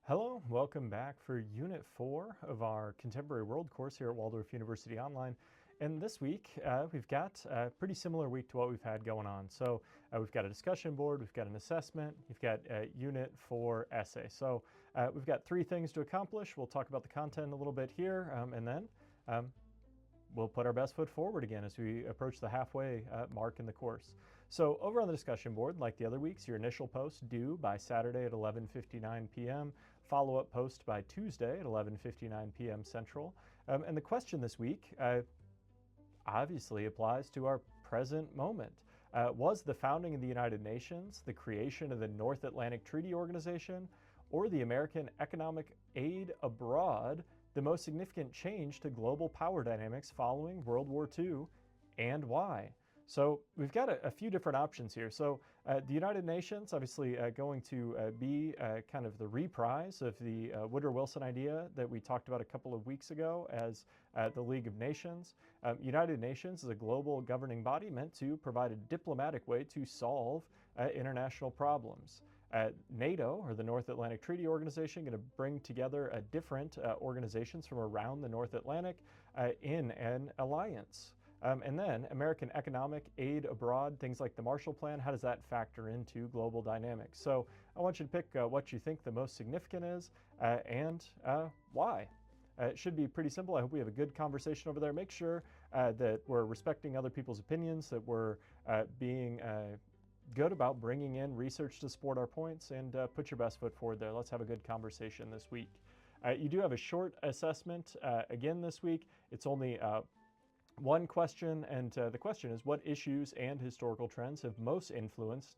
Hello, welcome back for Unit 4 of our Contemporary World course here at Waldorf University Online. And this week, we've got a pretty similar week to what we've had going on. So we've got a discussion board, we've got an assessment, you've got a Unit 4 essay. So we've got three things to accomplish. We'll talk about the content a little bit here, and then we'll put our best foot forward again as we approach the halfway mark in the course. So over on the discussion board, like the other weeks, your initial post due by Saturday at 11:59 p.m., follow-up post by Tuesday at 11:59 p.m. Central. And the question this week obviously applies to our present moment. Was the founding of the United Nations, the creation of the North Atlantic Treaty Organization, or the American Economic Aid Abroad the most significant change to global power dynamics following World War II, and why? So we've got a few different options here. So the United Nations, obviously going to be kind of the reprise of the Woodrow Wilson idea that we talked about a couple of weeks ago as the League of Nations. United Nations is a global governing body meant to provide a diplomatic way to solve international problems. NATO, or the North Atlantic Treaty Organization, going to bring together different organizations from around the North Atlantic in an alliance. And then American Economic Aid Abroad, things like the Marshall Plan, how does that factor into global dynamics? So I want you to pick what you think the most significant is and why. It should be pretty simple. I hope we have a good conversation over there. Make sure that we're respecting other people's opinions, that we're being good about bringing in research to support our points, and put your best foot forward there. Let's have a good conversation this week. You do have a short assessment again this week. It's only one question, and the question is, what issues and historical trends have most influenced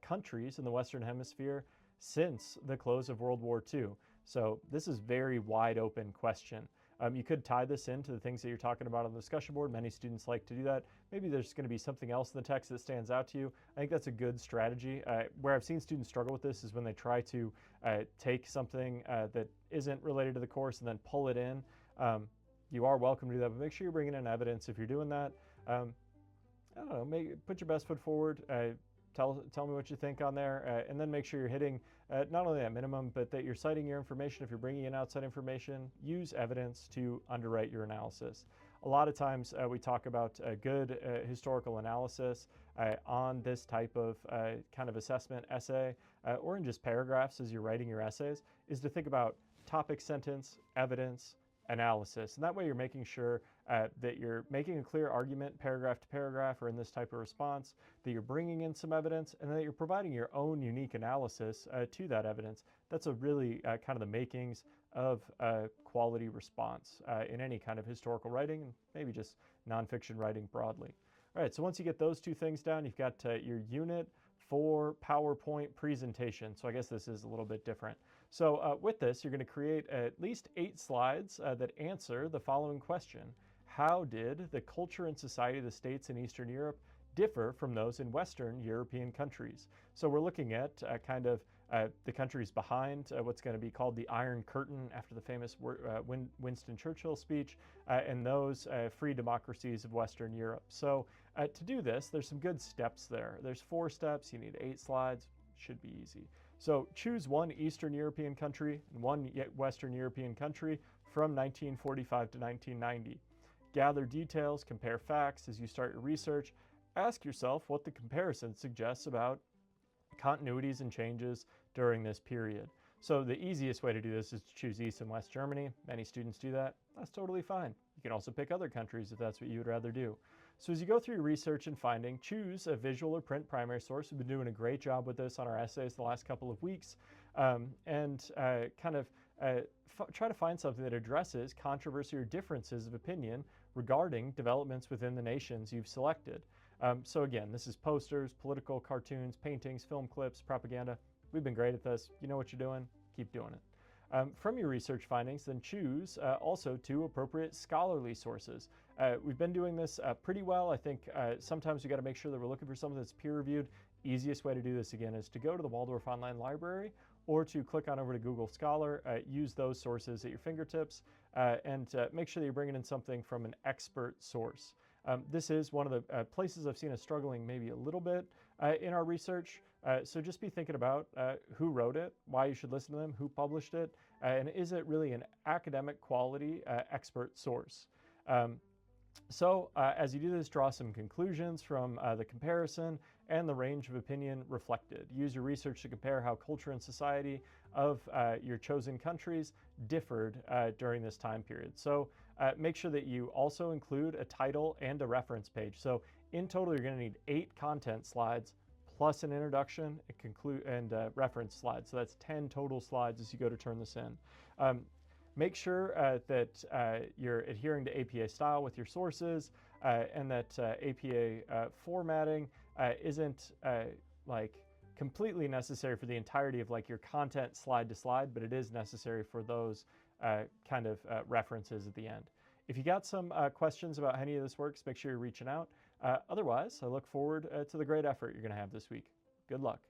countries in the Western Hemisphere since the close of World War II? So this is a very wide open question. You could tie this into the things that you're talking about on the discussion board. Many students like to do that. Maybe there's going to be something else in the text that stands out to you. I think that's a good strategy. Where I've seen students struggle with this is when they try to take something that isn't related to the course and then pull it in. You are welcome to do that, but make sure you're bringing in evidence if you're doing that. I don't know, put your best foot forward. Tell me what you think on there, and then make sure you're hitting not only that minimum, but that you're citing your information. If you're bringing in outside information, use evidence to underwrite your analysis. A lot of times we talk about good historical analysis on this type of kind of assessment essay, or in just paragraphs as you're writing your essays, is to think about topic, sentence, evidence, analysis. And that way you're making sure that you're making a clear argument paragraph to paragraph or in this type of response, that you're bringing in some evidence, and that you're providing your own unique analysis to that evidence. That's a really kind of the makings of a quality response in any kind of historical writing, and maybe just nonfiction writing broadly. All right, so once you get those two things down, you've got your Unit 4 PowerPoint presentation. So I guess this is a little bit different. So with this, you're going to create at least 8 slides that answer the following question. How did the culture and society of the states in Eastern Europe differ from those in Western European countries? So we're looking at kind of the countries behind what's going to be called the Iron Curtain after the famous Winston Churchill speech, and those free democracies of Western Europe. So to do this, there's some good steps there. There's 4 steps. You need 8 slides. Should be easy. So choose one Eastern European country and one Western European country from 1945 to 1990. Gather details, compare facts as you start your research. Ask yourself what the comparison suggests about continuities and changes during this period. So the easiest way to do this is to choose East and West Germany. Many students do that. That's totally fine. You can also pick other countries if that's what you would rather do. So as you go through your research and finding, choose a visual or print primary source. We've been doing a great job with this on our essays the last couple of weeks, and kind of try to find something that addresses controversy or differences of opinion regarding developments within the nations you've selected. So again, this is posters, political cartoons, paintings, film clips, propaganda. We've been great at this. You know what you're doing. Keep doing it. From your research findings, then choose also 2 appropriate scholarly sources. We've been doing this pretty well. I think sometimes we got to make sure that we're looking for something that's peer-reviewed. Easiest way to do this again is to go to the Waldorf Online Library or to click on over to Google Scholar, use those sources at your fingertips, and make sure that you're bringing in something from an expert source. This is one of the places I've seen us struggling maybe a little bit in our research, So just be thinking about who wrote it, why you should listen to them, who published it, and is it really an academic quality expert source? As you do this, draw some conclusions from the comparison and the range of opinion reflected. Use your research to compare how culture and society of your chosen countries differed during this time period. So make sure that you also include a title and a reference page. So in total, you're going to need 8 content slides plus an introduction and reference slides. So that's 10 total slides as you go to turn this in. Make sure that you're adhering to APA style with your sources and that APA formatting isn't like completely necessary for the entirety of like your content slide to slide, but it is necessary for those kind of references at the end. If you got some questions about how any of this works, make sure you're reaching out. Otherwise, I look forward to the great effort you're going to have this week. Good luck.